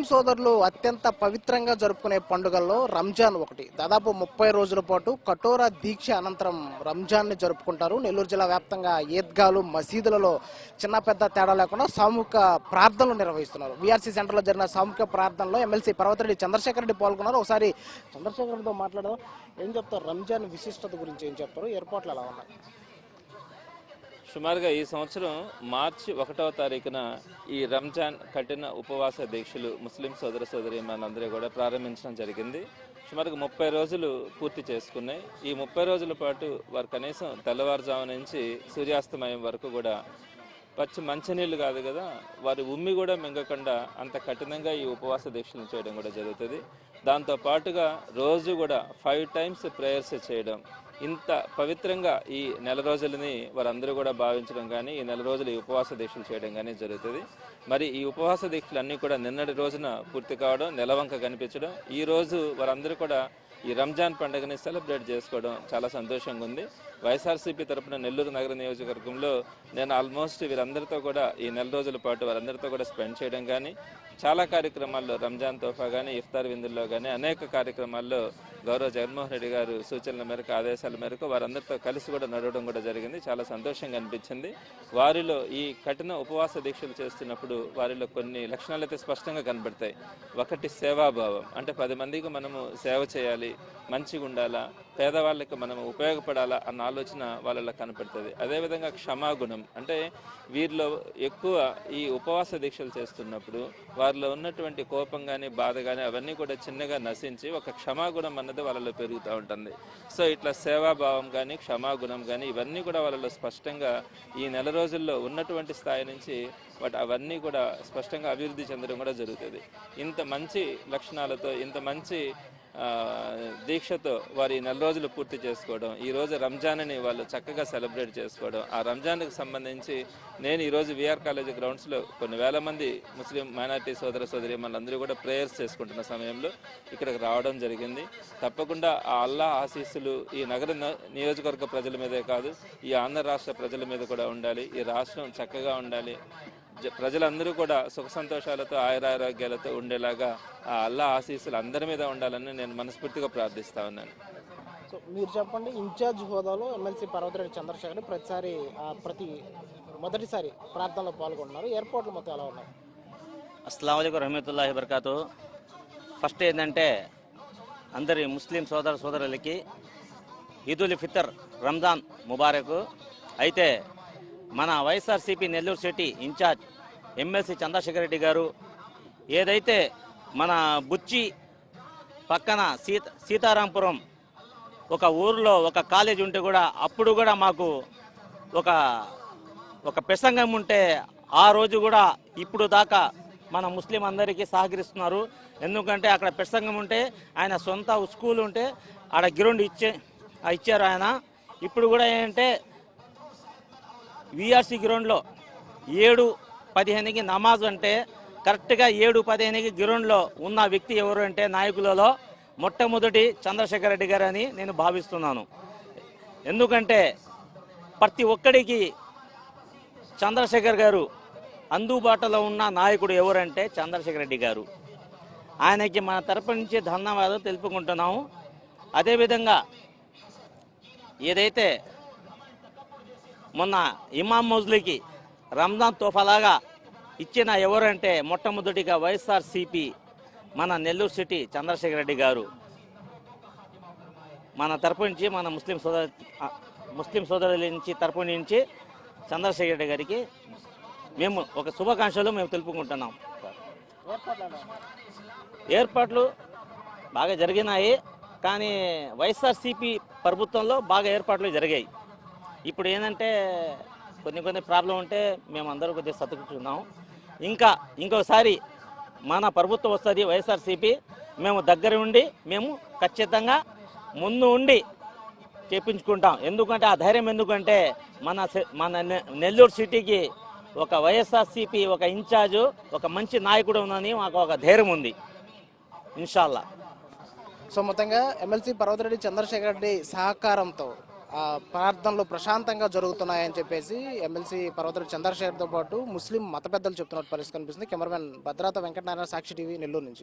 సోదరులు అత్యంత పవిత్రంగా జరుపుకునే పండుగల్లో రంజాన్ ఒకటి. దాదాపు 30 రోజుల పాటు కఠోర దీక్ష అనంతరం రంజాన్ని జరుపుకుంటారు. నెల్లూరు జిల్లా వ్యాప్తంగా ఈద్గాలు, మసీదులలో చిన్న పెద్ద తేడా లేకుండా సామూహిక ప్రార్థనలు నిర్వహిస్తున్నారు. వీఆర్సీ సెంటర్లో జరిగిన సామూహిక ప్రార్థనలో ఎమ్మెల్సీ పర్వతరెడ్డి చంద్రశేఖర్ రెడ్డి పాల్గొన్నారు. ఒకసారి చంద్రశేఖర్ రెడ్డితో మాట్లాడదాం. ఏం చెప్తారు రంజాన్ విశిష్టత గురించి, ఏం చెప్తారు, ఏర్పాట్లు ఎలా ఉన్నాయి? సుమారుగా ఈ సంవత్సరం మార్చి 1వ తారీఖున ఈ రంజాన్ కఠిన ఉపవాస దీక్షలు ముస్లిం సోదర సోదరీమణులందరూ కూడా ప్రారంభించడం జరిగింది. సుమారుగా 30 రోజులు పూర్తి చేసుకున్నాయి. ఈ 30 రోజుల పాటు వారు కనీసం తెల్లవారుజాము నుంచి సూర్యాస్తమయం వరకు కూడా పచ్చి మంచినీళ్ళు కాదు కదా, వారి ఉమ్మి కూడా మింగకుండా అంత కఠినంగా ఈ ఉపవాస దీక్షలు చేయడం కూడా జరుగుతుంది. దాంతో పాటుగా రోజు కూడా 5 టైమ్స్ ప్రేయర్స్ చేయడం, ఇంత పవిత్రంగా ఈ నెల రోజులని వారందరూ కూడా భావించడం కానీ, ఈ నెల రోజులు ఈ ఉపవాస దీక్షలు చేయడం కానీ జరుగుతుంది. మరి ఈ ఉపవాస దీక్షలు అన్నీ కూడా నిన్నటి రోజున పూర్తి కావడం, నెలవంక కనిపించడం, ఈ రోజు వారందరూ కూడా ఈ రంజాన్ పండుగని సెలబ్రేట్ చేసుకోవడం చాలా సంతోషంగా ఉంది. వైఎస్ఆర్సీపీ తరపున నెల్లూరు నగర నియోజకవర్గంలో నేను ఆల్మోస్ట్ వీరందరితో కూడా ఈ నెల రోజుల పాటు వారందరితో కూడా స్పెండ్ చేయడం కానీ, చాలా కార్యక్రమాల్లో రంజాన్ తోఫా కానీ, ఇఫ్తార్ విందుల్లో కానీ అనేక కార్యక్రమాల్లో గౌరవ జగన్మోహన్ రెడ్డి గారు సూచనల మేరకు, ఆదేశాల మేరకు వారందరితో కలిసి కూడా నడవడం కూడా జరిగింది. చాలా సంతోషంగా అనిపించింది. వారిలో ఈ కఠిన ఉపవాస దీక్షలు చేస్తున్నప్పుడు వారిలో కొన్ని లక్షణాలు అయితే స్పష్టంగా కనబడతాయి. ఒకటి సేవాభావం, అంటే 10 మందికి మనము సేవ చేయాలి, మంచిగా ఉండాలా, పేదవాళ్ళకి మనం ఉపయోగపడాలా అన్న ఆలోచన వాళ్ళలో కనపడుతుంది. అదేవిధంగా క్షమాగుణం, అంటే వీరిలో ఎక్కువ ఈ ఉపవాస దీక్షలు చేస్తున్నప్పుడు వారిలో ఉన్నటువంటి కోపం కానీ, బాధ కానీ అవన్నీ కూడా చిన్నగా నశించి ఒక క్షమాగుణం అన్నది వాళ్ళలో పెరుగుతూ ఉంటుంది. సో ఇట్లా సేవాభావం కానీ, క్షమాగుణం కానీ ఇవన్నీ కూడా వాళ్ళలో స్పష్టంగా ఈ నెల రోజుల్లో ఉన్నటువంటి స్థాయి నుంచి అవన్నీ కూడా స్పష్టంగా అభివృద్ధి చెందడం కూడా జరుగుతుంది. ఇంత మంచి లక్షణాలతో, ఇంత మంచి దీక్షతో వారు ఈ నెల రోజులు పూర్తి చేసుకోవడం, ఈరోజు రంజాన్ని వాళ్ళు చక్కగా సెలబ్రేట్ చేసుకోవడం, ఆ రంజాన్కి సంబంధించి నేను ఈరోజు విఆర్ కాలేజ్ గ్రౌండ్స్లో కొన్ని వేల మంది ముస్లిం మైనారిటీ సోదర సోదరీమణులందరూ కూడా ప్రేయర్స్ చేసుకుంటున్న సమయంలో ఇక్కడికి రావడం జరిగింది. తప్పకుండా ఆ అల్లా ఆశీస్సులు ఈ నగర నియోజకవర్గ ప్రజల మీదే కాదు, ఈ ఆంధ్ర రాష్ట్ర ప్రజల మీద కూడా ఉండాలి. ఈ రాష్ట్రం చక్కగా ఉండాలి, ప్రజలందరూ కూడా సుఖ సంతోషాలతో ఆయురారోగ్యాలతో ఉండేలాగా ఆ అల్లా ఆశీస్సులు అందరి మీద ఉండాలని నేను మనస్ఫూర్తిగా ప్రార్థిస్తా ఉన్నాను. సో మీరు చెప్పండి, ఇన్ఛార్జ్ హోదాలో ఎమ్మెల్సీ పర్వతరెడ్డి చంద్రశేఖర్ మొదటిసారి ప్రార్థనలో పాల్గొంటున్నారు. ఏర్పాట్లు మొత్తం ఎలా ఉన్నాయి? అస్సలాము అలైకుం రహమతుల్లాహి బర్కాతు. ఫస్ట్ ఏంటంటే అందరి ముస్లిం సోదర సోదరులకి ఈదుల్ ఫితర్ రంజాన్ ముబారక్. అయితే మన YSRCP Nellore city incharge MLC Chandrashekar Reddy గారు ఏదైతే మన బుచ్చి పక్కన సీతారాంపురం ఒక ఊరిలో ఒక కాలేజ్ ఉంటే కూడా అప్పుడు కూడా మాకు ఒక ప్రసంగం ఉంటే ఆ రోజు కూడా ఇప్పుడు దాకా మన ముస్లిం అందరికీ సహకరిస్తున్నారు. ఎందుకంటే అక్కడ ప్రసంగం ఉంటే ఆయన సొంత స్కూల్ ఉంటే ఆడ గ్రౌండ్ ఇచ్చారు ఆయన. ఇప్పుడు కూడా ఏంటంటే వీఆర్సీ గ్రౌండ్లో 7:15కి నమాజ్ అంటే కరెక్ట్గా 7:15కి గ్రౌండ్లో ఉన్న వ్యక్తి ఎవరు అంటే నాయకులలో మొట్టమొదటి చంద్రశేఖర్ రెడ్డి గారు అని నేను భావిస్తున్నాను. ఎందుకంటే ప్రతి ఒక్కడికి చంద్రశేఖర్ గారు అందుబాటులో ఉన్న నాయకుడు ఎవరంటే చంద్రశేఖర్ రెడ్డి గారు. ఆయనకి మన తరపు నుంచి ధన్యవాదాలు తెలుపుకుంటున్నాము. అదేవిధంగా ఏదైతే మొన్న ఇమాం మౌజ్లీకి రంజాన్ తోఫాలాగా ఇచ్చిన ఎవరంటే మొట్టమొదటిగా వైఎస్ఆర్సీపీ మన నెల్లూరు సిటీ చంద్రశేఖర్ రెడ్డి గారు. మన తరపు నుంచి మన ముస్లిం సోదరుల నుంచి తరపు నుంచి చంద్రశేఖర్ రెడ్డి గారికి మేము ఒక శుభాకాంక్షలు మేము తెలుపుకుంటున్నాం. ఏర్పాట్లు బాగా జరిగినాయి, కానీ వైఎస్ఆర్సీపీ ప్రభుత్వంలో బాగా ఏర్పాట్లు జరిగాయి. ఇప్పుడు ఏంటంటే కొన్ని ప్రాబ్లం ఉంటే మేము అందరూ కొద్దిగా సర్దుకుంటున్నాం. ఇంకోసారి మన ప్రభుత్వం వస్తుంది వైఎస్ఆర్సీపీ, మేము దగ్గర ఉండి మేము ఖచ్చితంగా ముందు ఉండి చేపించుకుంటాం. ఎందుకంటే ఆ ధైర్యం ఎందుకంటే మన నెల్లూరు సిటీకి ఒక వైఎస్ఆర్సీపీ ఒక ఇన్ఛార్జు ఒక మంచి నాయకుడు ఉందని మాకు ఒక ధైర్యం ఉంది ఇన్షాల్లా. సో మొత్తంగా ఎమ్మెల్సీ పర్వతరెడ్డి చంద్రశేఖర్ రెడ్డి సహకారంతో ప్రార్థనలు ప్రశాంతంగా జరుగుతున్నాయని చెప్పేసి ఎమ్మెల్సీ పర్వతరెడ్డి చంద్రశేఖర్తో పాటు ముస్లిం మత పెద్దలు చెప్తున్న పరిస్థితి కనిపిస్తుంది. కెమెరామెన్ భద్రాత వెంకటనారాయణ, సాక్షి టీవీ, నెల్లూరు నుంచి.